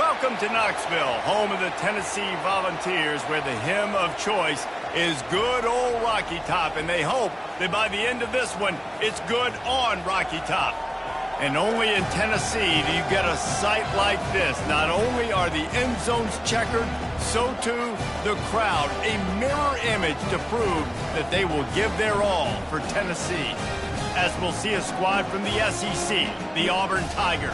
Welcome to Knoxville, home of the Tennessee Volunteers, where the hymn of choice is good old Rocky Top, and they hope that by the end of this one, it's good on Rocky Top. And only in Tennessee do you get a sight like this. Not only are the end zones checkered, so too the crowd, a mirror image to prove that they will give their all for Tennessee. As we'll see a squad from the SEC, the Auburn Tigers,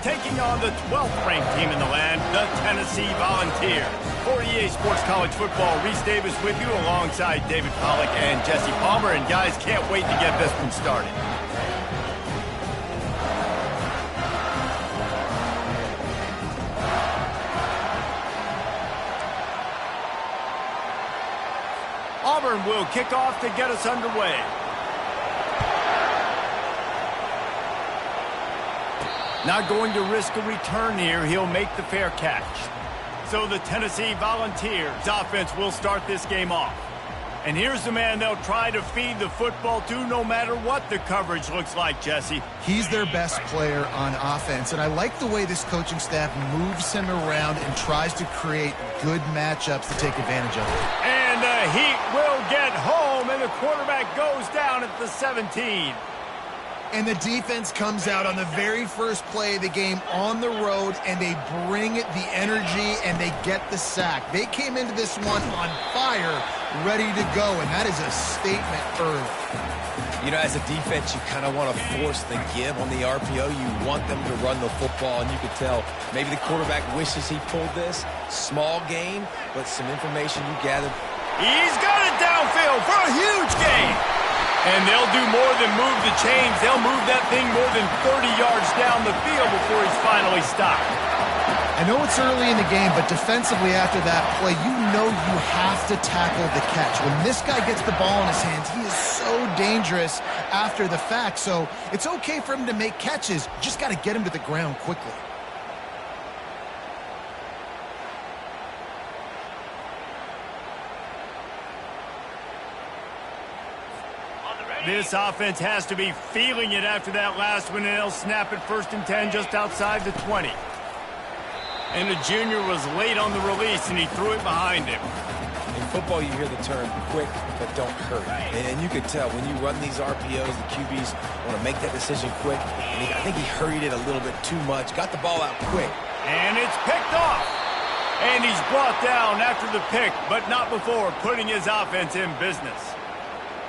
taking on the 12th-ranked team in the land, the Tennessee Volunteers. For EA Sports College Football, Reese Davis with you alongside David Pollack and Jesse Palmer. And guys, can't wait to get this one started. Auburn will kick off to get us underway. Not going to risk a return here. He'll make the fair catch. So the Tennessee Volunteers offense will start this game off. And here's the man they'll try to feed the football to no matter what the coverage looks like, Jesse. He's their best player on offense, and I like the way this coaching staff moves him around and tries to create good matchups to take advantage of it. And the Heat will get home, and the quarterback goes down at the 17. And the defense comes out on the very first play of the game on the road, and they bring the energy, and they get the sack. They came into this one on fire, ready to go, and that is a statement early. You know, as a defense, you kind of want to force the give on the RPO. You want them to run the football, and you could tell maybe the quarterback wishes he pulled this. Small game, but some information you gathered. He's got it downfield for a huge gain. And they'll do more than move the chains. They'll move that thing more than 30 yards down the field before he's finally stopped. I know it's early in the game, but defensively after that play, you know you have to tackle the catch. When this guy gets the ball in his hands, he is so dangerous after the fact. So it's okay for him to make catches. Just got to get him to the ground quickly. This offense has to be feeling it after that last one, and they'll snap it 1st and 10 just outside the 20. And the junior was late on the release, and he threw it behind him. In football, you hear the term quick, but don't hurry. And you could tell when you run these RPOs, the QBs want to make that decision quick. And I think he hurried it a little bit too much, got the ball out quick. And it's picked off. And he's brought down after the pick, but not before putting his offense in business.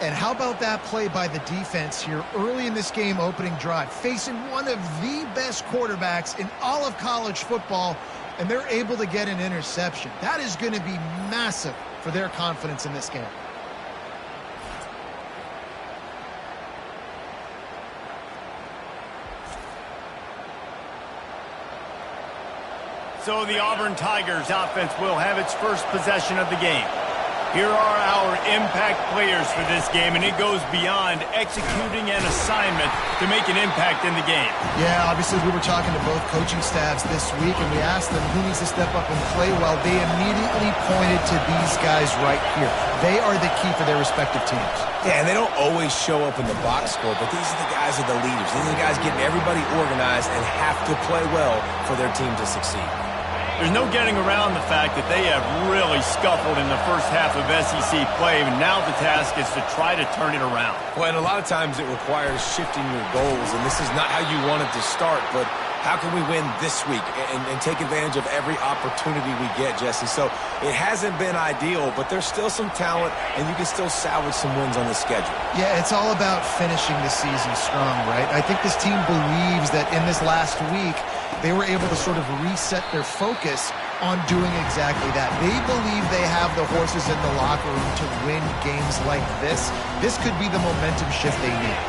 And how about that play by the defense here early in this game opening drive, facing one of the best quarterbacks in all of college football, and they're able to get an interception. That is going to be massive for their confidence in this game. So the Auburn Tigers offense will have its first possession of the game. Here are our impact players for this game, and it goes beyond executing an assignment to make an impact in the game. Yeah, obviously we were talking to both coaching staffs this week, and we asked them who needs to step up and play well. They immediately pointed to these guys right here. They are the key for their respective teams. Yeah, and they don't always show up in the box score, but these are the guys that are the leaders. These are the guys getting everybody organized and have to play well for their team to succeed. There's no getting around the fact that they have really scuffled in the first half of SEC play, and now the task is to try to turn it around. Well, and a lot of times it requires shifting your goals, and this is not how you wanted to start, but how can we win this week and take advantage of every opportunity we get, Jesse? So it hasn't been ideal, but there's still some talent, and you can still salvage some wins on the schedule. Yeah, it's all about finishing the season strong, right? I think this team believes that in this last week, they were able to sort of reset their focus on doing exactly that. They believe they have the horses in the locker room to win games like this. This could be the momentum shift they need.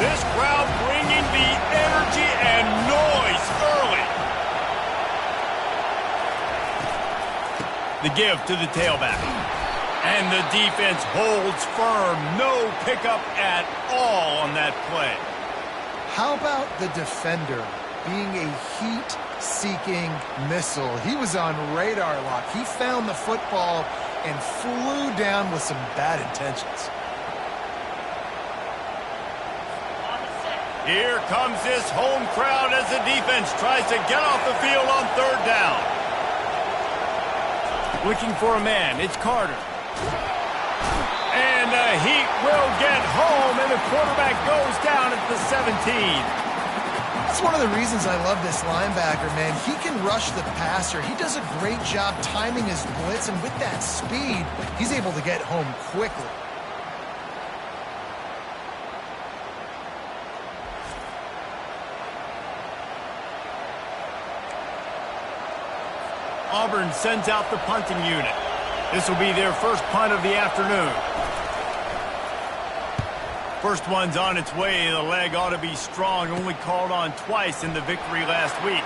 This crowd bringing the energy and noise early. The give to the tailback. And the defense holds firm. No pickup at all on that play. How about the defender being a heat-seeking missile? He was on radar lock. He found the football and flew down with some bad intentions. Here comes this home crowd as the defense tries to get off the field on third down. Looking for a man, it's Carter. And the Heat will get home, and the quarterback goes down at the 17. That's one of the reasons I love this linebacker, man. He can rush the passer. He does a great job timing his blitz, and with that speed, he's able to get home quickly. Auburn sends out the punting unit. This will be their first punt of the afternoon. First one's on its way. The leg ought to be strong. Only called on twice in the victory last week.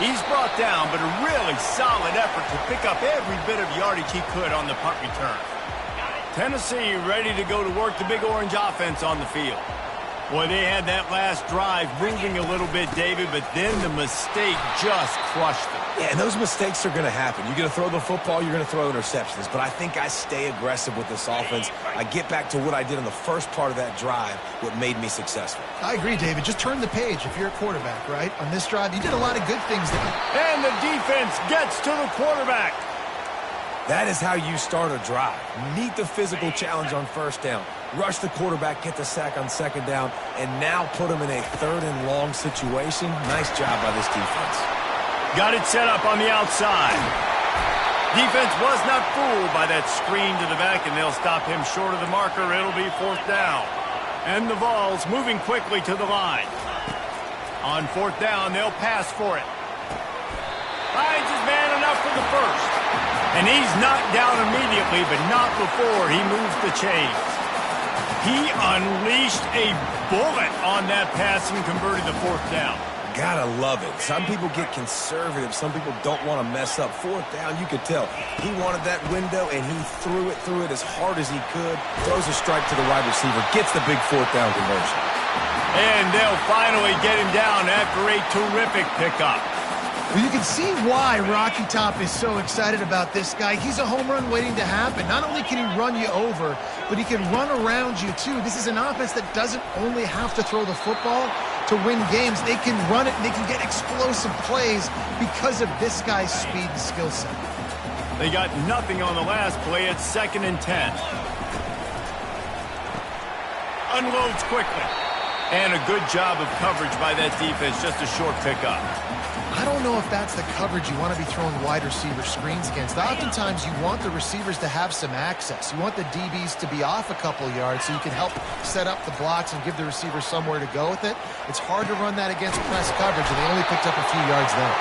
He's brought down, but a really solid effort to pick up every bit of yardage he could on the punt return. Tennessee ready to go to work the Big Orange offense on the field. Boy, they had that last drive moving a little bit, David, but then the mistake just crushed them. Yeah, and those mistakes are going to happen. You're going to throw the football, you're going to throw interceptions. But I think I stay aggressive with this offense. I get back to what I did in the first part of that drive, what made me successful. I agree, David. Just turn the page if you're a quarterback, right? On this drive, you did a lot of good things there. And the defense gets to the quarterback. That is how you start a drive. Meet the physical challenge on first down. Rush the quarterback, get the sack on second down, and now put him in a third and long situation. Nice job by this defense. Got it set up on the outside. Defense was not fooled by that screen to the back, and they'll stop him short of the marker. It'll be fourth down. And the Vols moving quickly to the line. On fourth down, they'll pass for it. Finds his man enough for the first. And he's knocked down immediately, but not before he moves the chains. He unleashed a bullet on that pass and converted the fourth down. Gotta love it. Some people get conservative. Some people don't want to mess up. Fourth down, you could tell. He wanted that window, and he threw it as hard as he could. Throws a strike to the wide receiver. Gets the big fourth down conversion. And they'll finally get him down after a terrific pickup. Well, you can see why Rocky Top is so excited about this guy. He's a home run waiting to happen. Not only can he run you over, but he can run around you, too. This is an offense that doesn't only have to throw the football to win games. They can run it, and they can get explosive plays because of this guy's speed and skill set. They got nothing on the last play. It's 2nd and 10. Unloads quickly. And a good job of coverage by that defense. Just a short pickup. I don't know if that's the coverage you want to be throwing wide receiver screens against. Oftentimes, you want the receivers to have some access. You want the DBs to be off a couple yards so you can help set up the blocks and give the receiver somewhere to go with it. It's hard to run that against press coverage, and they only picked up a few yards there.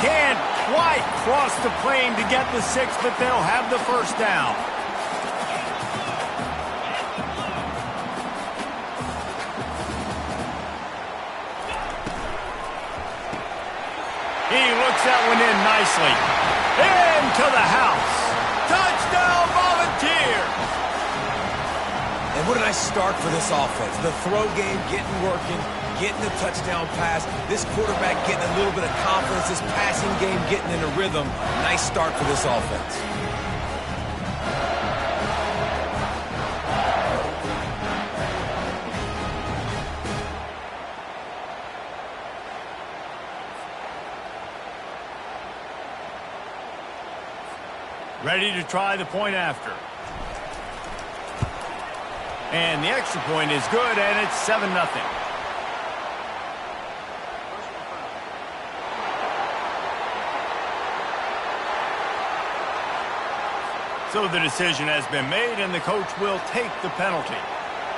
Can't quite cross the plane to get the 6, but they'll have the first down. He looks that one in nicely. Into the house. Touchdown, Volunteers! And what a nice start for this offense. The throw game getting working, getting the touchdown pass. This quarterback getting a little bit of confidence. This passing game getting in a rhythm. Nice start for this offense. Ready to try the point after. And the extra point is good, and it's 7-0. So the decision has been made, and the coach will take the penalty.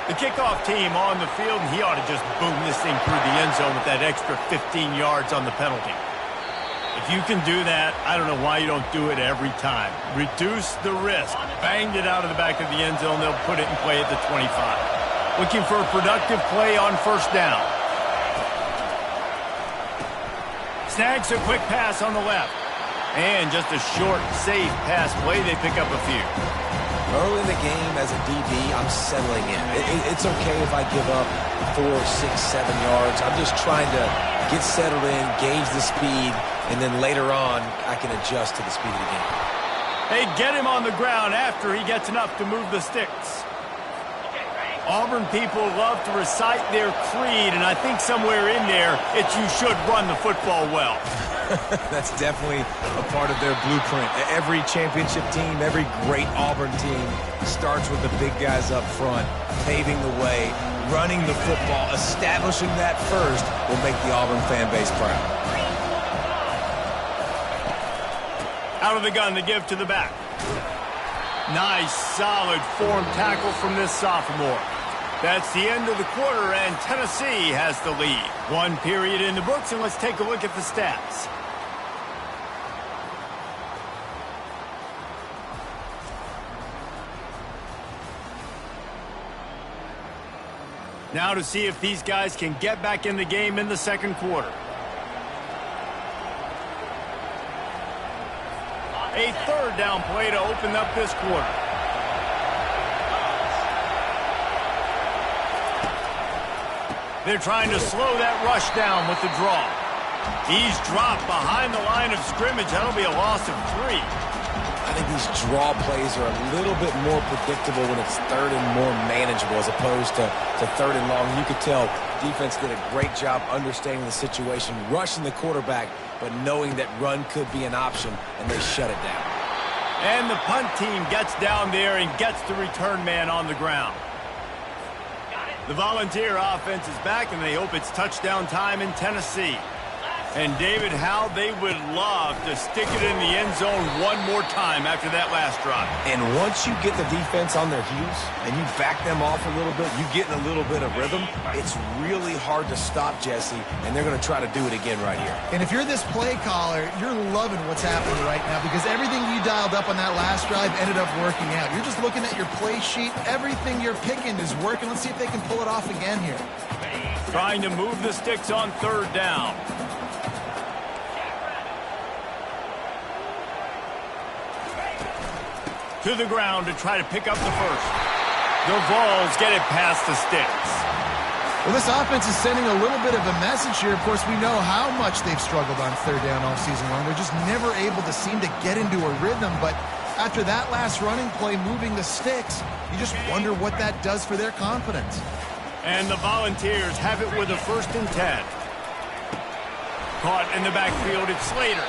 The kickoff team on the field, and he ought to just boom this thing through the end zone with that extra 15 yards on the penalty. If you can do that, I don't know why you don't do it every time. Reduce the risk. Banged it out of the back of the end zone. They'll put it in play at the 25. Looking for a productive play on first down. Snags a quick pass on the left. And just a short, safe pass play. They pick up a few. Early in the game, as a DB, I'm settling in. It's okay if I give up 4, 6, 7 yards. I'm just trying to get settled in, gauge the speed, and then later on, I can adjust to the speed of the game. They get him on the ground after he gets enough to move the sticks. Auburn people love to recite their creed, and I think somewhere in there it's you should run the football well. That's definitely a part of their blueprint. Every championship team, every great Auburn team starts with the big guys up front, paving the way, running the football. Establishing that first will make the Auburn fan base proud. Out of the gun to give to the back. Nice, solid form tackle from this sophomore. That's the end of the quarter, and Tennessee has the lead. One period in the books, and let's take a look at the stats. Now to see if these guys can get back in the game in the second quarter. A third down play to open up this quarter. They're trying to slow that rush down with the draw. He's dropped behind the line of scrimmage. That'll be a loss of 3. I think these draw plays are a little bit more predictable when it's third and more manageable as opposed to third and long. You could tell defense did a great job understanding the situation, rushing the quarterback, but knowing that run could be an option, and they shut it down. And the punt team gets down there and gets the return man on the ground. The Volunteer offense is back, and they hope it's touchdown time in Tennessee. And, David, how they would love to stick it in the end zone one more time after that last drive. And once you get the defense on their heels and you back them off a little bit, you get in a little bit of rhythm, it's really hard to stop, Jesse, and they're going to try to do it again right here. And if you're this play caller, you're loving what's happening right now because everything you dialed up on that last drive ended up working out. You're just looking at your play sheet. Everything you're picking is working. Let's see if they can pull it off again here. Trying to move the sticks on third down. To the ground to try to pick up the first. The Vols get it past the sticks. Well, this offense is sending a little bit of a message here. Of course, we know how much they've struggled on third down all season long. They're just never able to seem to get into a rhythm. But after that last running play, moving the sticks, you just wonder what that does for their confidence. And the Volunteers have it with a 1st and 10. Caught in the backfield, it's Slater.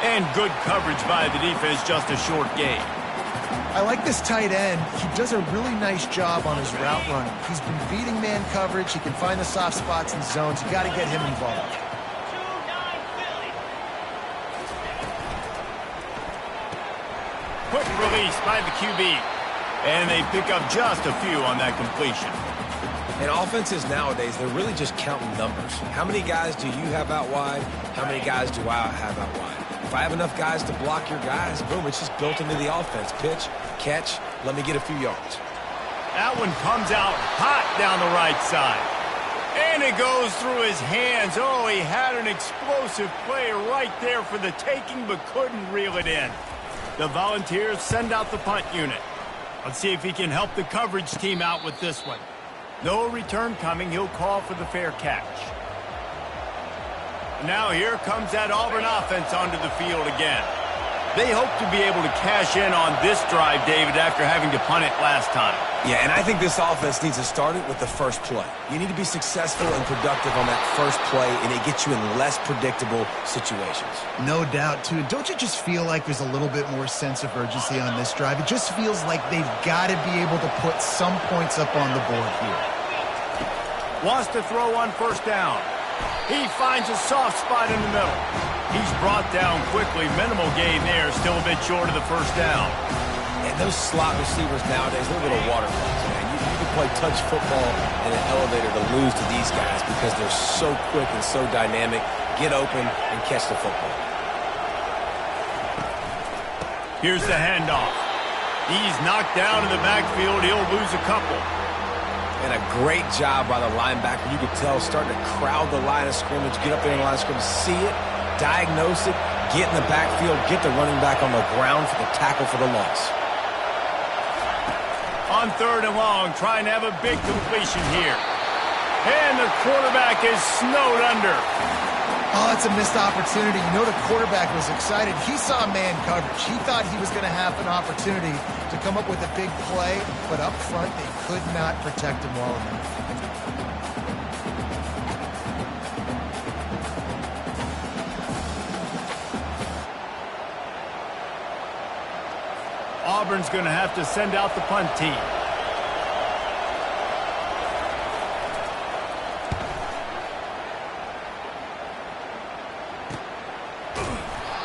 And good coverage by the defense, just a short gain. I like this tight end. He does a really nice job on his route running. He's been beating man coverage. He can find the soft spots and zones. You got to get him involved. Quick release by the QB. And they pick up just a few on that completion. And offenses nowadays, they're really just counting numbers. How many guys do you have out wide? How many guys do I have out wide? If I have enough guys to block your guys, boom, it's just built into the offense. Pitch, catch, let me get a few yards. That one comes out hot down the right side. And it goes through his hands. Oh, he had an explosive play right there for the taking, but couldn't reel it in. The Volunteers send out the punt unit. Let's see if he can help the coverage team out with this one. No return coming. He'll call for the fair catch. Now here comes that Auburn offense onto the field again. They hope to be able to cash in on this drive, David, after having to punt it last time. Yeah, and I think this offense needs to start it with the first play. You need to be successful and productive on that first play, and it gets you in less predictable situations. No doubt, too. Don't you just feel like there's a little bit more sense of urgency on this drive? It just feels like they've got to be able to put some points up on the board here. Wants to throw on 1st down. He finds a soft spot in the middle. He's brought down quickly. Minimal gain there. Still a bit short of the 1st down. And those slot receivers nowadays, they're little waterfalls, man. You can play touch football in an elevator to lose to these guys because they're so quick and so dynamic. Get open and catch the football. Here's the handoff. He's knocked down in the backfield. He'll lose a couple. And a great job by the linebacker. You could tell starting to crowd the line of scrimmage, get up there in the line of scrimmage, see it, diagnose it, get in the backfield, get the running back on the ground for the tackle for the loss. On 3rd and long, trying to have a big completion here. And the quarterback is snowed under. Oh, it's a missed opportunity. You know the quarterback was excited. He saw man coverage. He thought he was going to have an opportunity to come up with a big play, but up front they could not protect him well enough. Auburn's going to have to send out the punt team.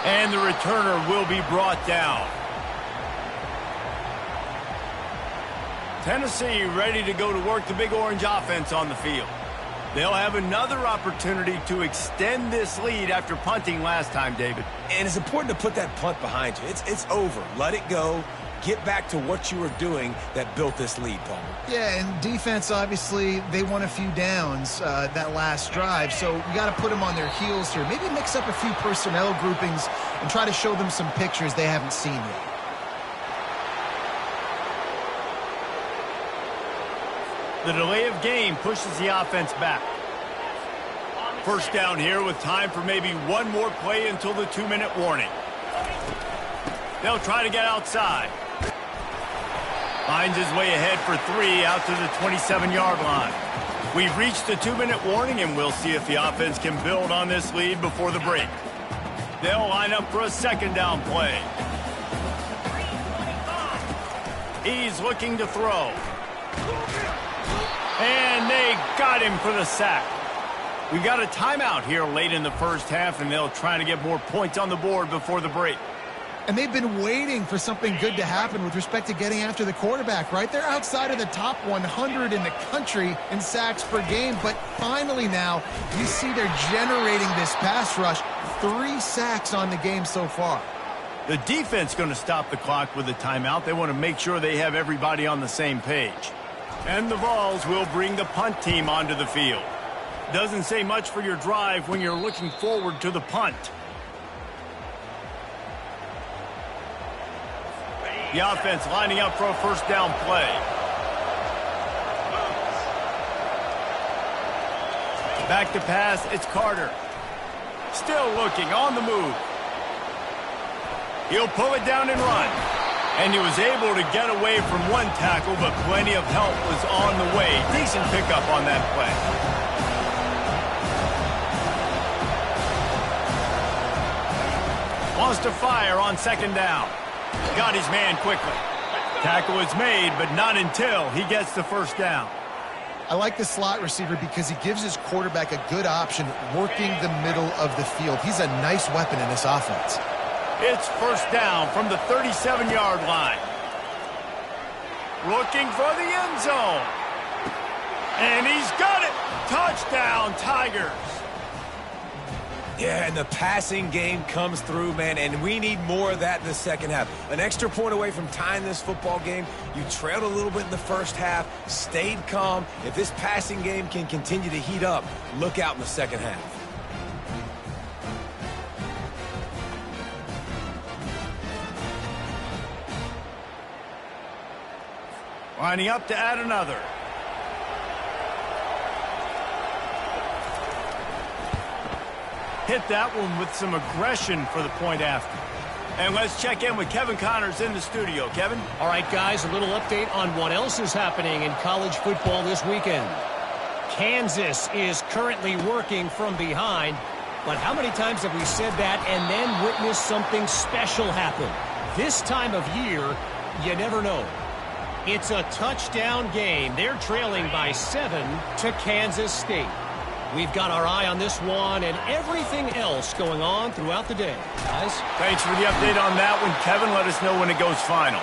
And the returner will be brought down. Tennessee ready to go to work the Big Orange offense on the field. They'll have another opportunity to extend this lead after punting last time, David. And it's important to put that punt behind you. It's over. Let it go. Get back to what you were doing that built this lead, Paul. Yeah, and defense, obviously, they won a few downs that last drive, so we got to put them on their heels here. Maybe mix up a few personnel groupings and try to show them some pictures they haven't seen yet. The delay of game pushes the offense back. First down here with time for maybe one more play until the 2-minute warning. They'll try to get outside. Finds his way ahead for 3 out to the 27-yard line. We've reached the 2-minute warning, and we'll see if the offense can build on this lead before the break. They'll line up for a second down play. He's looking to throw. And they got him for the sack. We got a timeout here late in the first half, and they'll try to get more points on the board before the break. And they've been waiting for something good to happen with respect to getting after the quarterback, right? They're outside of the top 100 in the country in sacks per game, but finally now you see they're generating this pass rush. 3 sacks on the game so far. The defense going to stop the clock with a timeout. They want to make sure they have everybody on the same page. And the Vols will bring the punt team onto the field. Doesn't say much for your drive when you're looking forward to the punt. The offense lining up for a first down play. Back to pass, it's Carter. Still looking, on the move. He'll pull it down and run. And he was able to get away from one tackle, but plenty of help was on the way. Decent pickup on that play. Wants to fire on second down. Got his man quickly. Tackle is made, but not until he gets the first down. I like the slot receiver because he gives his quarterback a good option working the middle of the field. He's a nice weapon in this offense. It's first down from the 37-yard line. Looking for the end zone. And he's got it. Touchdown, Tigers. Yeah, and the passing game comes through, man, and we need more of that in the second half. An extra point away from tying this football game. You trailed a little bit in the first half, stayed calm. If this passing game can continue to heat up, look out in the second half. Lining up to add another. Hit that one with some aggression for the point after. And let's check in with Kevin Connors in the studio. Kevin? All right, guys, a little update on what else is happening in college football this weekend. Kansas is currently working from behind, but how many times have we said that and then witnessed something special happen? This time of year, you never know. It's a touchdown game. They're trailing by 7 to Kansas State. We've got our eye on this one and everything else going on throughout the day. Guys? Thanks for the update on that one, Kevin. Let us know when it goes final.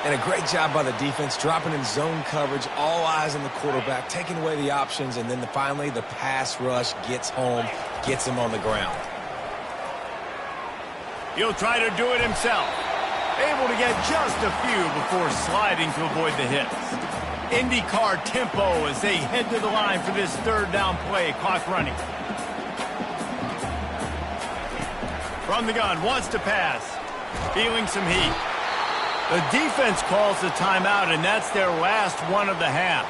And a great job by the defense, dropping in zone coverage, all eyes on the quarterback, taking away the options, and then finally the pass rush gets home, gets him on the ground. He'll try to do it himself. Able to get just a few before sliding to avoid the hits. IndyCar tempo as they head to the line for this third down play. Clock running. From the gun, wants to pass. Feeling some heat. The defense calls the timeout, and that's their last one of the half.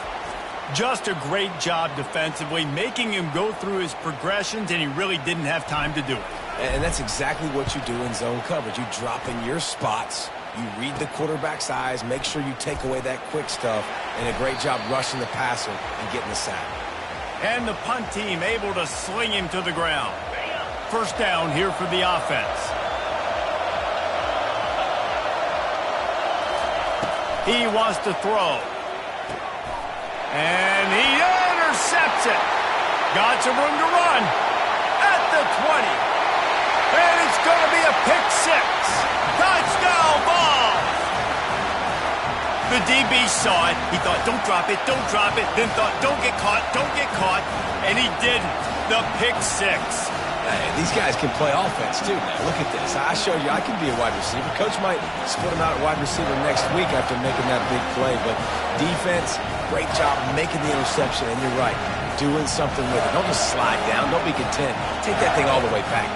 Just a great job defensively, making him go through his progressions, and he really didn't have time to do it. And that's exactly what you do in zone coverage. You drop in your spots, you read the quarterback's eyes, make sure you take away that quick stuff, and a great job rushing the passer and getting the sack. And the punt team able to sling him to the ground. First down here for the offense. He wants to throw. And he intercepts it. Got some room to run at the 20. And it's going to be a pick six. Touchdown ball. The DB saw it. He thought, don't drop it, don't drop it. Then thought, don't get caught, don't get caught. And he did the pick six. Hey, these guys can play offense, too, man. Look at this. I showed you I can be a wide receiver. Coach might split him out at wide receiver next week after making that big play. But defense, great job making the interception. And you're right, doing something with it. Don't just slide down. Don't be content. Take that thing all the way back.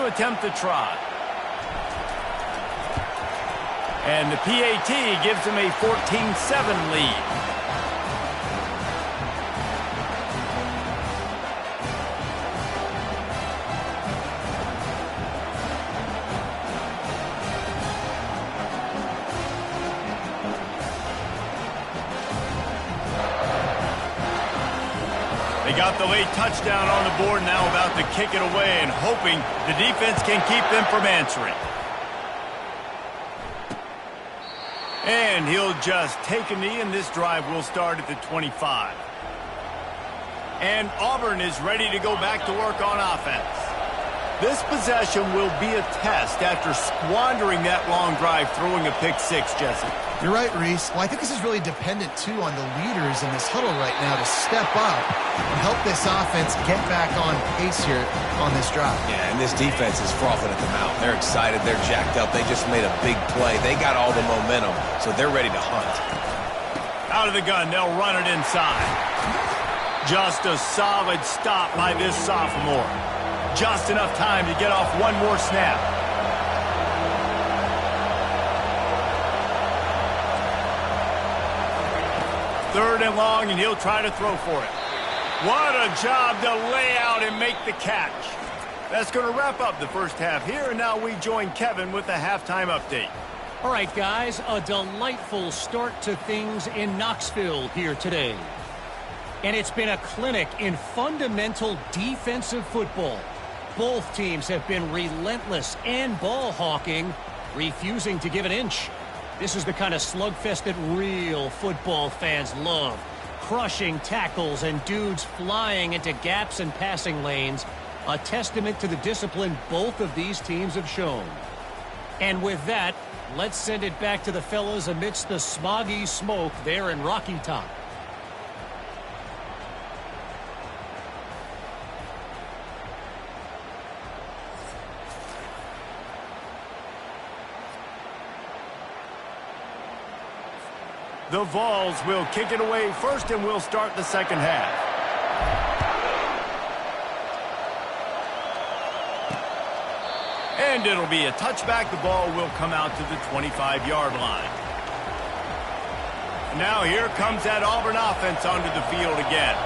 Attempt to try. And the PAT gives him a 14-7 lead. They got the late touchdown on the board, now about to kick it away and hoping the defense can keep them from answering. And he'll just take a knee, and this drive will start at the 25. And Auburn is ready to go back to work on offense. This possession will be a test after squandering that long drive, throwing a pick six, Jesse. You're right, Reese. Well, I think this is really dependent, too, on the leaders in this huddle right now to step up and help this offense get back on pace here on this drive. Yeah, and this defense is frothing at the mouth. They're excited. They're jacked up. They just made a big play. They got all the momentum, so they're ready to hunt. Out of the gun, they'll run it inside. Just a solid stop by this sophomore. Just enough time to get off one more snap. Third and long, and he'll try to throw for it. What a job to lay out and make the catch. That's going to wrap up the first half here, and now we join Kevin with the halftime update. All right, guys, a delightful start to things in Knoxville here today. And it's been a clinic in fundamental defensive football. Both teams have been relentless and ball hawking, refusing to give an inch. This is the kind of slugfest that real football fans love. Crushing tackles and dudes flying into gaps and passing lanes. A testament to the discipline both of these teams have shown. And with that, let's send it back to the fellas amidst the smoggy smoke there in Rocky Top. The Vols will kick it away first, and we'll start the second half. And it'll be a touchback. The ball will come out to the 25-yard line. Now here comes that Auburn offense onto the field again.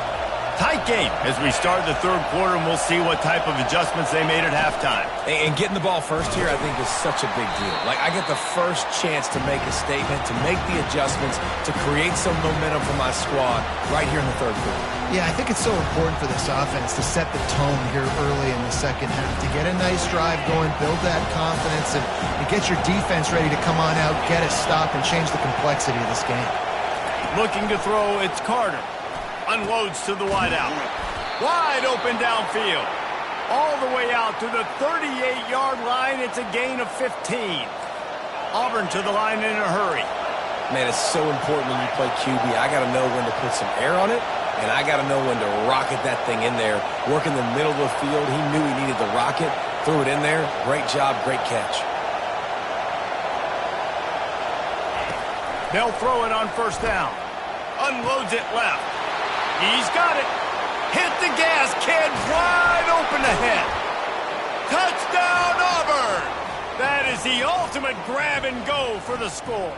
Tight game as we start the third quarter, and we'll see what type of adjustments they made at halftime. And getting the ball first here, I think, is such a big deal. Like, I get the first chance to make a statement, to make the adjustments, to create some momentum for my squad right here in the third quarter. Yeah, I think it's so important for this offense to set the tone here early in the second half, to get a nice drive going, build that confidence, and get your defense ready to come on out, get a stop, and change the complexity of this game. Looking to throw, it's Carter. Unloads to the wideout. Wide open downfield. All the way out to the 38-yard line. It's a gain of 15. Auburn to the line in a hurry. Man, it's so important when you play QB. I got to know when to put some air on it, and I got to know when to rocket that thing in there. Work in the middle of the field. He knew he needed the rocket. Threw it in there. Great job, great catch. They'll throw it on first down. Unloads it left. He's got it. Hit the gas, kid. Wide open ahead. Touchdown, Auburn. That is the ultimate grab and go for the score.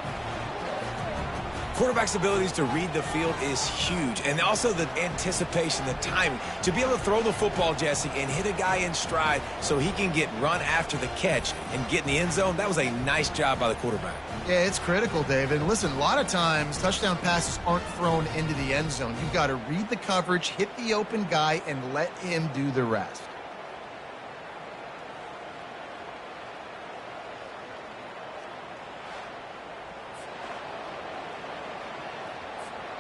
Quarterback's abilities to read the field is huge, and also the anticipation, the timing. To be able to throw the football, Jesse, and hit a guy in stride so he can get run after the catch and get in the end zone, that was a nice job by the quarterback. Yeah, it's critical, David. Listen, a lot of times touchdown passes aren't thrown into the end zone. You've got to read the coverage, hit the open guy, and let him do the rest.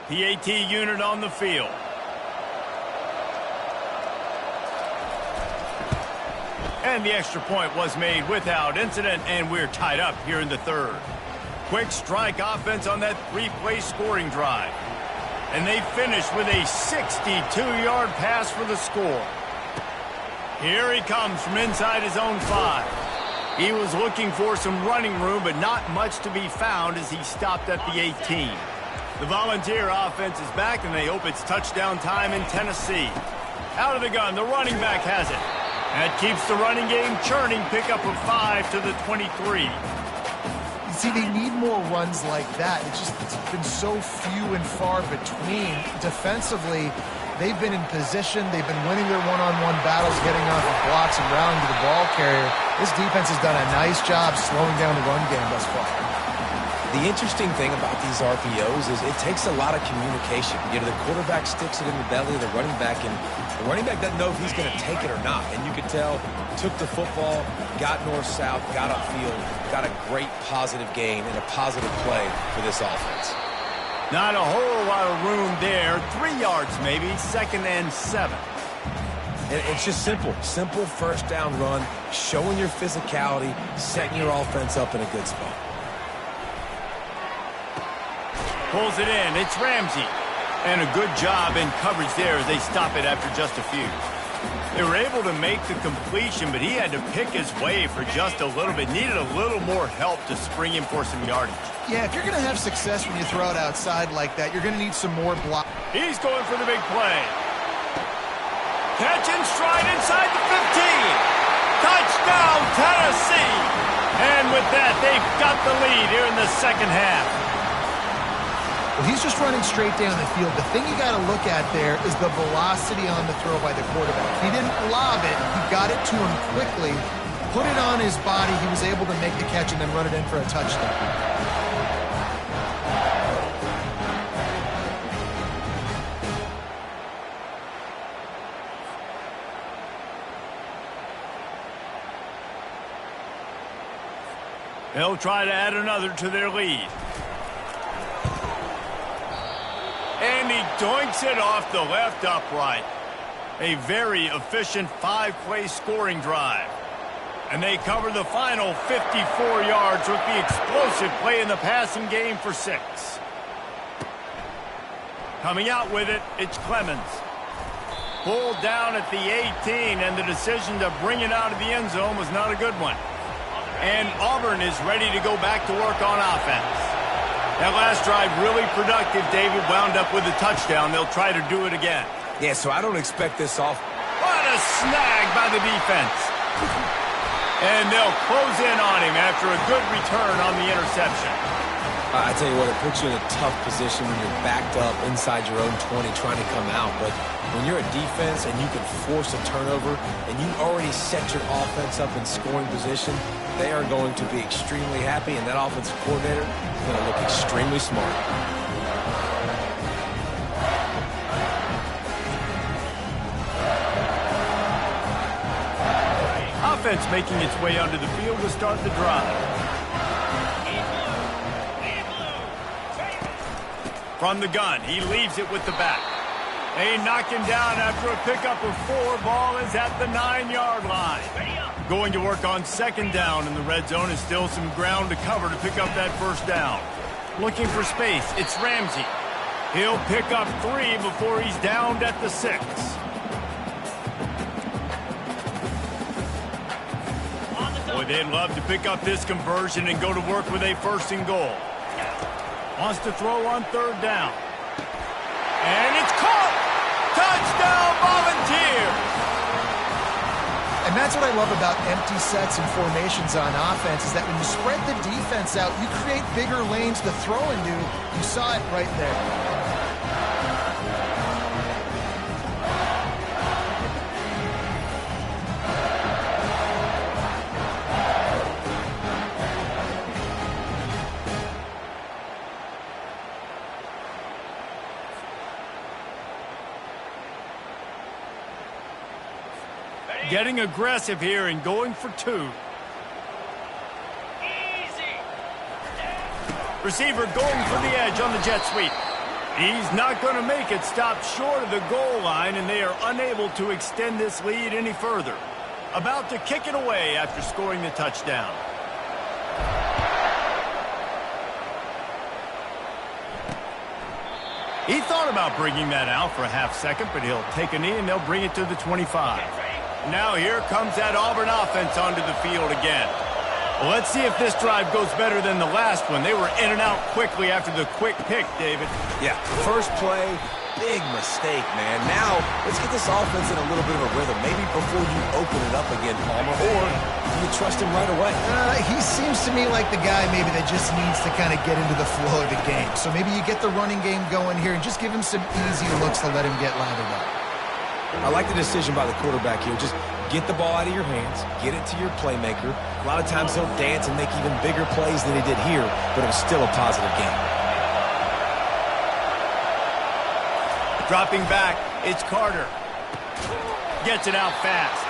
PAT unit on the field. And the extra point was made without incident, and we're tied up here in the third. Quick strike offense on that three-play scoring drive. And they finish with a 62-yard pass for the score. Here he comes from inside his own 5. He was looking for some running room, but not much to be found as he stopped at the 18. The Volunteer offense is back, and they hope it's touchdown time in Tennessee. Out of the gun, the running back has it. That keeps the running game churning. Pickup of 5 to the 23. See, they need more runs like that. It's been so few and far between. Defensively, they've been in position. They've been winning their one-on-one battles, getting off of blocks and rallying to the ball carrier. This defense has done a nice job slowing down the run game thus far. The interesting thing about these RPOs is it takes a lot of communication. You know, the quarterback sticks it in the belly of the running back, and the running back doesn't know if he's going to take it or not. And you could tell, took the football, got north-south, got upfield, got a great positive gain and a positive play for this offense. Not a whole lot of room there. 3 yards maybe, 2nd and 7. And it's just simple. Simple first down run, showing your physicality, setting your offense up in a good spot. Pulls it in. It's Ramsey. And a good job in coverage there as they stop it after just a few. They were able to make the completion, but he had to pick his way for just a little bit. Needed a little more help to spring him for some yardage. Yeah, if you're going to have success when you throw it outside like that, you're going to need some more block. He's going for the big play. Catch and stride inside the 15. Touchdown, Tennessee. And with that, they've got the lead here in the second half. Well, he's just running straight down the field. The thing you got to look at there is the velocity on the throw by the quarterback. He didn't lob it. He got it to him quickly, put it on his body. He was able to make the catch and then run it in for a touchdown. They'll try to add another to their lead. And he doinks it off the left upright. A very efficient 5-play scoring drive. And they cover the final 54 yards with the explosive play in the passing game for 6. Coming out with it, it's Clemens. Pulled down at the 18, and the decision to bring it out of the end zone was not a good one. And Auburn is ready to go back to work on offense. That last drive really productive. David wound up with a touchdown. They'll try to do it again. Yeah, so I don't expect this off. What a snag by the defense. And they'll close in on him after a good return on the interception. I tell you what, it puts you in a tough position when you're backed up inside your own 20 trying to come out. But when you're a defense and you can force a turnover and you already set your offense up in scoring position, they are going to be extremely happy, and that offensive coordinator is going to look extremely smart. Offense making its way onto the field to start the drive. From the gun, he leaves it with the back. They knock him down after a pickup of 4. Ball is at the 9-yard line. Going to work on second down in the red zone, is still some ground to cover to pick up that first down. Looking for space, it's Ramsey. He'll pick up 3 before he's downed at the 6. Boy, they'd love to pick up this conversion and go to work with a 1st and goal. Wants to throw on 3rd down. And it's caught! Touchdown, Volunteers! And that's what I love about empty sets and formations on offense is that when you spread the defense out, you create bigger lanes to throw into. You saw it right there. Getting aggressive here and going for two. Receiver going for the edge on the jet sweep. He's not going to make it. Stopped short of the goal line, and they are unable to extend this lead any further. About to kick it away after scoring the touchdown. He thought about bringing that out for a half second, but he'll take a knee, and they'll bring it to the 25. Now here comes that Auburn offense onto the field again. Well, let's see if this drive goes better than the last one. They were in and out quickly after the quick pick, David. Yeah, first play, big mistake, man. Now, let's get this offense in a little bit of a rhythm. Maybe before you open it up again, Palmer, or do you trust him right away? He seems to me like the guy maybe that just needs to kind of get into the flow of the game. So maybe you get the running game going here and just give him some easy looks to let him get lathered up. I like the decision by the quarterback here. Just get the ball out of your hands, get it to your playmaker. A lot of times he'll dance and make even bigger plays than he did here, but it was still a positive game. Dropping back, it's Carter. Gets it out fast.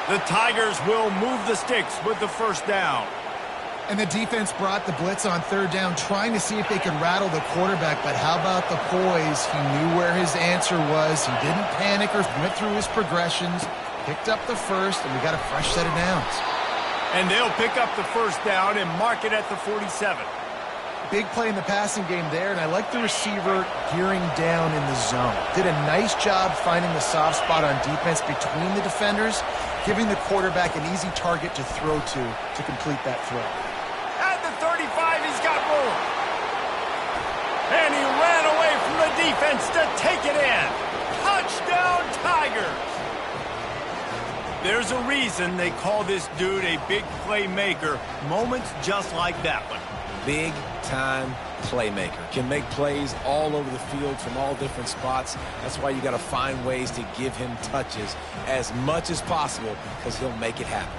The Tigers will move the sticks with the first down. And the defense brought the blitz on third down, trying to see if they could rattle the quarterback. But how about the poise? He knew where his answer was. He didn't panic or went through his progressions. Picked up the first, and we got a fresh set of downs. And they'll pick up the first down and mark it at the 47. Big play in the passing game there, and I like the receiver gearing down in the zone. Did a nice job finding the soft spot on defense between the defenders, giving the quarterback an easy target to throw to complete that throw. At the 35, he's got room. And he ran away from the defense to take it in. Touchdown, Tigers. There's a reason they call this dude a big playmaker. Moments just like that one. Big-time playmaker. Can make plays all over the field from all different spots. That's why you got to find ways to give him touches as much as possible because he'll make it happen.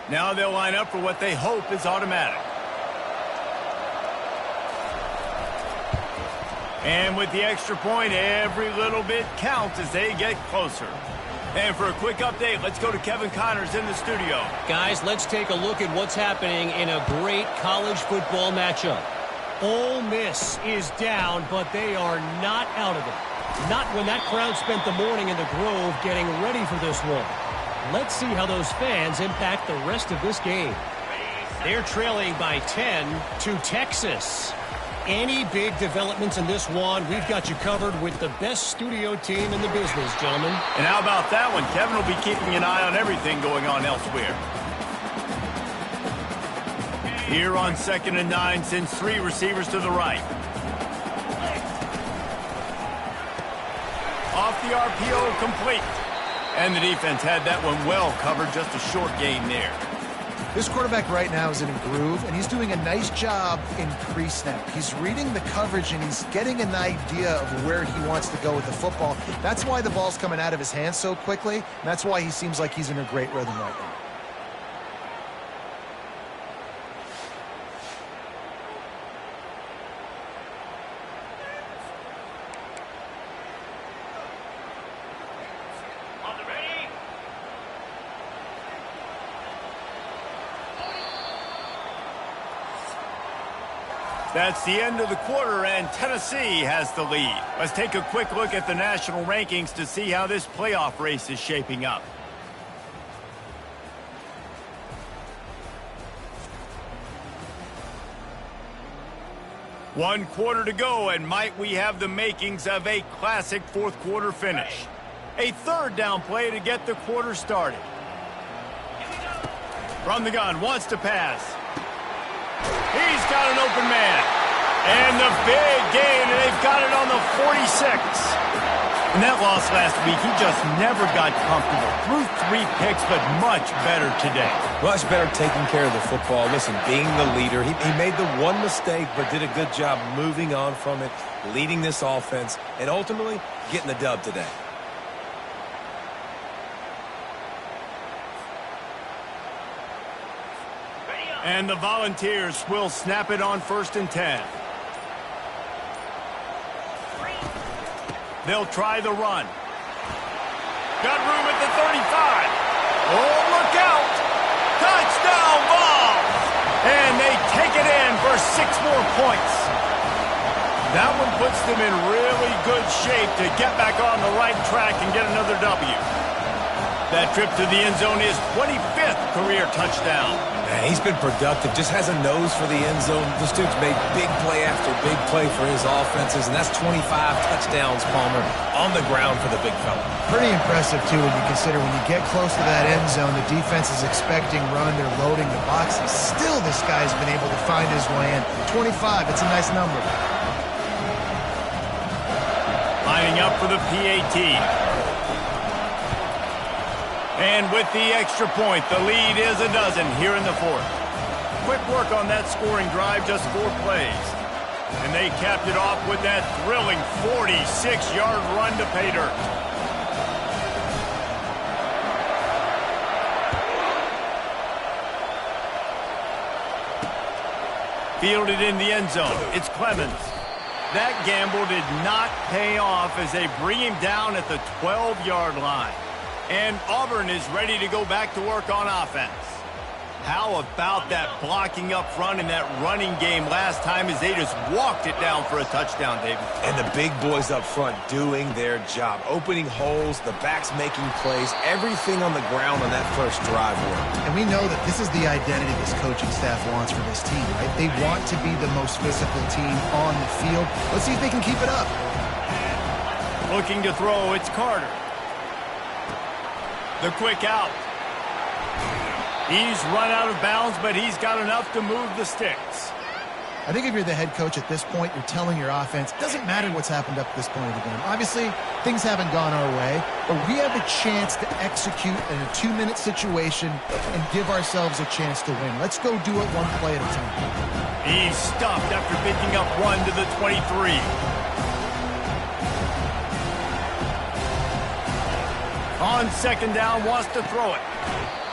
Now they'll line up for what they hope is automatic. And with the extra point, every little bit counts as they get closer. And for a quick update, let's go to Kevin Connors in the studio. Guys, let's take a look at what's happening in a great college football matchup. Ole Miss is down, but they are not out of it. Not when that crowd spent the morning in the Grove getting ready for this one. Let's see how those fans impact the rest of this game. They're trailing by 10 to Texas. Any big developments in this one, we've got you covered with the best studio team in the business, gentlemen. And how about that one? Kevin will be keeping an eye on everything going on elsewhere. Here on 2nd and 9, sends 3 receivers to the right. Off the RPO, complete. And the defense had that one well covered, just a short gain there. This quarterback right now is in a groove, and he's doing a nice job in pre-snap. He's reading the coverage, and he's getting an idea of where he wants to go with the football. That's why the ball's coming out of his hands so quickly, and that's why he seems like he's in a great rhythm right now. That's the end of the quarter, and Tennessee has the lead. Let's take a quick look at the national rankings to see how this playoff race is shaping up. One quarter to go, and might we have the makings of a classic fourth quarter finish. A third down play to get the quarter started. From the gun, wants to pass. He's got an open man. And the big gain, and they've got it on the 46. In that loss last week, he just never got comfortable. Threw 3 picks, but much better today. Much better taking care of the football. Listen, being the leader, he made the one mistake, but did a good job moving on from it, leading this offense, and ultimately getting the dub today. And the Volunteers will snap it on 1st and 10. They'll try the run. Got room at the 35. Oh, look out. Touchdown Vols. And they take it in for 6 more points. That one puts them in really good shape to get back on the right track and get another W. That trip to the end zone is 25th career touchdown. Man, he's been productive, just has a nose for the end zone. This dude's made big play after big play for his offenses, and that's 25 touchdowns, Palmer, on the ground for the big fella. Pretty impressive, too, when you consider when you get close to that end zone, the defense is expecting run, they're loading the box. Still, this guy's been able to find his way in. 25, it's a nice number. Lining up for the PAT. And with the extra point, the lead is a dozen here in the 4th. Quick work on that scoring drive, just 4 plays. And they capped it off with that thrilling 46-yard run to pay dirt. Fielded in the end zone. It's Clemens. That gamble did not pay off as they bring him down at the 12-yard line. And Auburn is ready to go back to work on offense. How about that blocking up front in that running game last time as they just walked it down for a touchdown, David? And the big boys up front doing their job. Opening holes, the backs making plays, everything on the ground on that first drive worked. And we know that this is the identity this coaching staff wants for this team, right? They want to be the most physical team on the field. Let's see if they can keep it up. Looking to throw, it's Carter. The quick out. He's run out of bounds, but he's got enough to move the sticks. I think if you're the head coach at this point, you're telling your offense, it doesn't matter what's happened up to this point of the game. Obviously, things haven't gone our way, but we have a chance to execute in a 2-minute situation and give ourselves a chance to win. Let's go do it 1 play at a time. He's stopped after picking up 1 to the 23. On 2nd down, wants to throw it.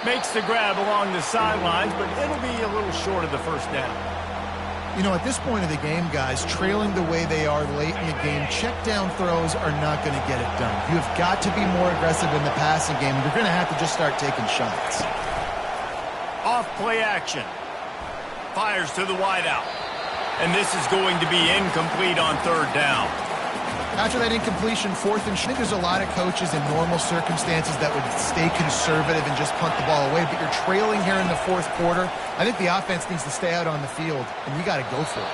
Makes the grab along the sidelines, but it'll be a little short of the 1st down. You know, at this point of the game, guys, trailing the way they are late in the game, check down throws are not going to get it done. You have got to be more aggressive in the passing game. You're going to have to just start taking shots. Off play action. Fires to the wideout. And this is going to be incomplete on 3rd down. After that incompletion, 4th and I think there's a lot of coaches in normal circumstances that would stay conservative and just punt the ball away, but you're trailing here in the 4th quarter. I think the offense needs to stay out on the field, and you got to go for it.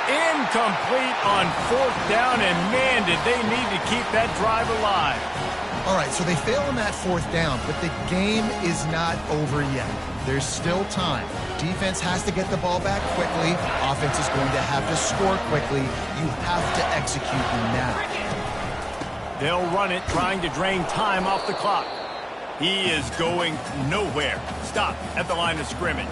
Incomplete on 4th down, and man, did they need to keep that drive alive. All right, so they fail on that 4th down, but the game is not over yet. There's still time. Defense has to get the ball back quickly. Offense is going to have to score quickly. You have to execute now. They'll run it, trying to drain time off the clock. He is going nowhere. Stop at the line of scrimmage.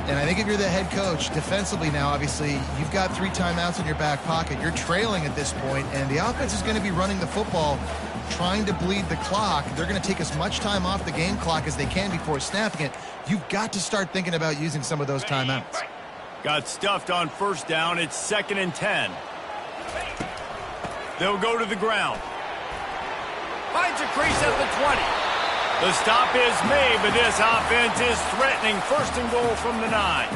And I think if you're the head coach, defensively now, obviously, you've got 3 timeouts in your back pocket. You're trailing at this point, and the offense is going to be running the football, trying to bleed the clock. They're going to take as much time off the game clock as they can before snapping it. You've got to start thinking about using some of those timeouts. Got stuffed on 1st down. It's 2nd and 10. They'll go to the ground. Finds a crease at the 20. The stop is made, but this offense is threatening 1st and goal from the 9.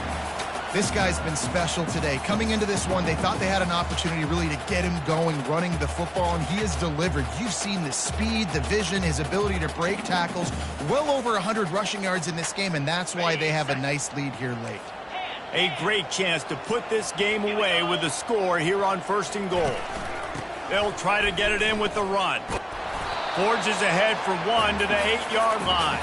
This guy's been special today. Coming into this one, they thought they had an opportunity really to get him going, running the football, and he has delivered. You've seen the speed, the vision, his ability to break tackles. Well over 100 rushing yards in this game, and that's why they have a nice lead here late. A great chance to put this game away with a score here on 1st and goal. They'll try to get it in with the run. Forges ahead for one to the 8-yard line.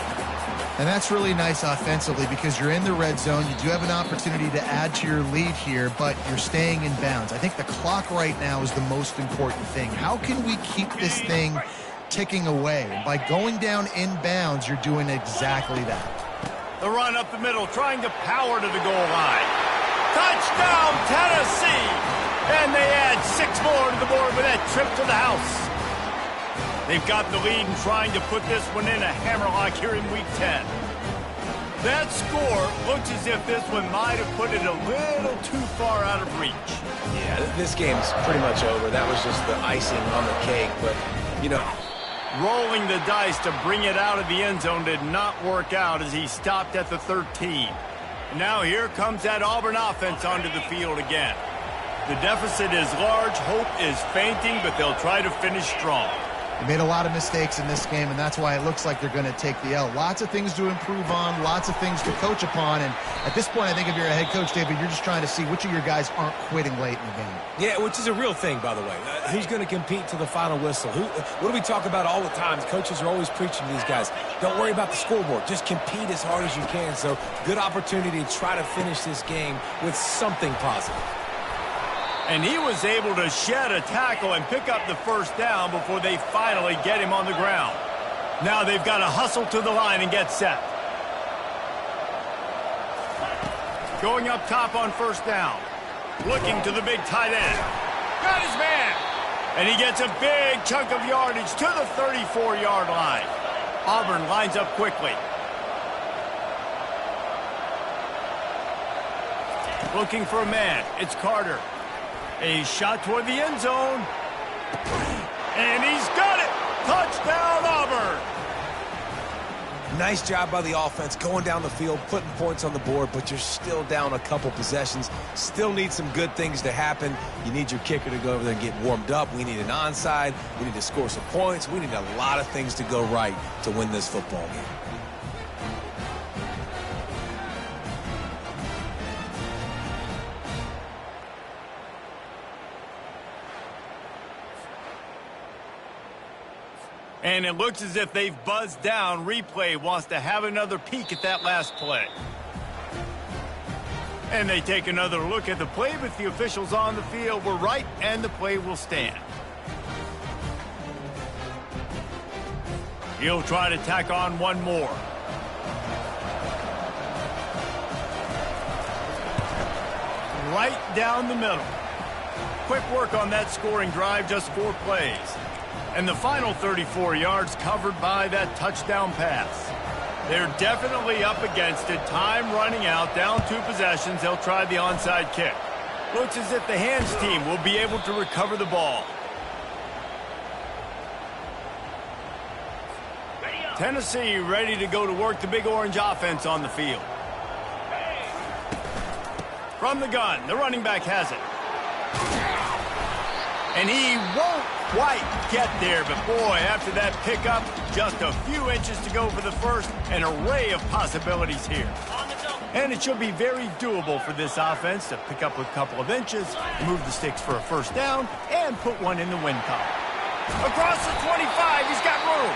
And that's really nice offensively because you're in the red zone. You do have an opportunity to add to your lead here, but you're staying in bounds. I think the clock right now is the most important thing. How can we keep this thing ticking away? And by going down in bounds, you're doing exactly that. The run up the middle, trying to power to the goal line. Touchdown, Tennessee! And they add 6 more to the board with that trip to the house. They've got the lead and trying to put this one in a hammerlock here in Week 10. That score looks as if this one might have put it a little too far out of reach. Yeah, this game's pretty much over. That was just the icing on the cake, but, you know. Rolling the dice to bring it out of the end zone did not work out as he stopped at the 13. Now here comes that Auburn offense onto the field again. The deficit is large, hope is fainting, but they'll try to finish strong. They made a lot of mistakes in this game, and that's why it looks like they're going to take the L. Lots of things to improve on, lots of things to coach upon, and at this point, I think if you're a head coach, David, you're just trying to see which of your guys aren't quitting late in the game. Yeah, which is a real thing, by the way. Who's going to compete to the final whistle? What do we talk about all the time? Coaches are always preaching to these guys. Don't worry about the scoreboard. Just compete as hard as you can. So, good opportunity to try to finish this game with something positive. And he was able to shed a tackle and pick up the first down before they finally get him on the ground. Now they've got to hustle to the line and get set. Going up top on first down. Looking to the big tight end. Got his man. And he gets a big chunk of yardage to the 34-yard line. Auburn lines up quickly. Looking for a man. It's Carter. A shot toward the end zone. And he's got it. Touchdown, Auburn. Nice job by the offense going down the field, putting points on the board, but you're still down a couple possessions. Still need some good things to happen. You need your kicker to go over there and get warmed up. We need an onside. We need to score some points. We need a lot of things to go right to win this football game. And it looks as if they've buzzed down. Replay wants to have another peek at that last play. And they take another look at the play, but the officials on the field were right, and the play will stand. He'll try to tack on one more. Right down the middle. Quick work on that scoring drive, just 4 plays. And the final 34 yards covered by that touchdown pass. They're definitely up against it. Time running out, down 2 possessions. They'll try the onside kick. Looks as if the hands team will be able to recover the ball. Tennessee ready to go to work the Big Orange offense on the field. From the gun, the running back has it. And he won't quite get there, but boy, after that pickup, just a few inches to go for the first, an array of possibilities here. And it should be very doable for this offense to pick up a couple of inches, move the sticks for a first down, and put one in the win column. Across the 25, he's got room.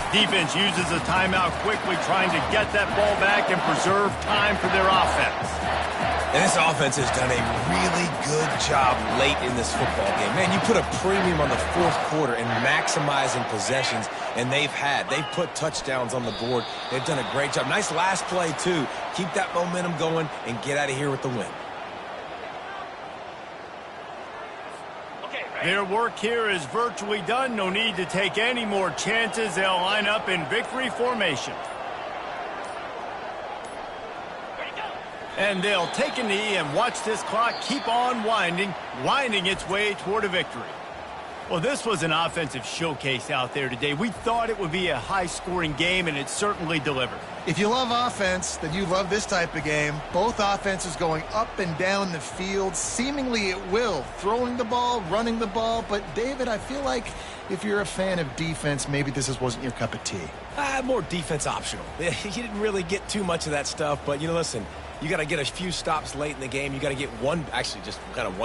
Defense uses a timeout quickly, trying to get that ball back and preserve time for their offense. And this offense has done a really good job late in this football game. Man, you put a premium on the 4th quarter and maximizing possessions, and they've put touchdowns on the board. They've done a great job. Nice last play, too. Keep that momentum going and get out of here with the win. Their work here is virtually done. No need to take any more chances. They'll line up in victory formation. And they'll take a knee and watch this clock keep on winding its way toward a victory. Well, this was an offensive showcase out there today. We thought it would be a high-scoring game, and it certainly delivered. If you love offense, then you love this type of game. Both offenses going up and down the field, seemingly at will, throwing the ball, running the ball. But, David, I feel like if you're a fan of defense, maybe this wasn't your cup of tea. More defense optional. You didn't really get too much of that stuff, but, listen, you got to get a few stops late in the game. You got to get one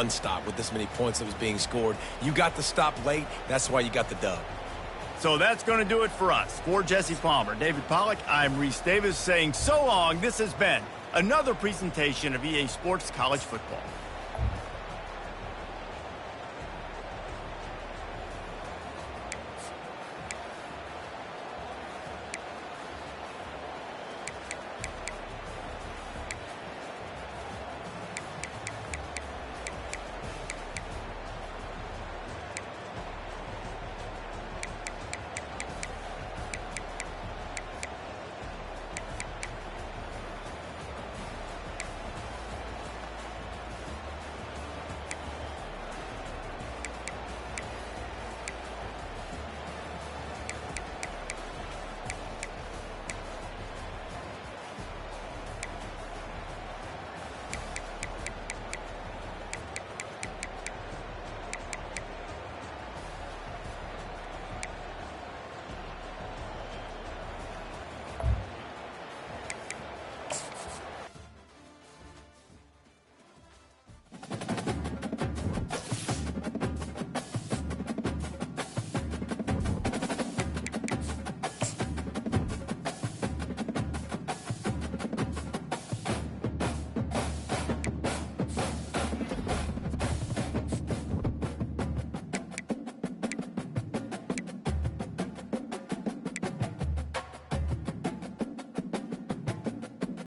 stop with this many points that was being scored. You got the stop late. That's why you got the dub. So that's going to do it for us. For Jesse Palmer, David Pollack, I'm Reese Davis saying so long. This has been another presentation of EA Sports College Football.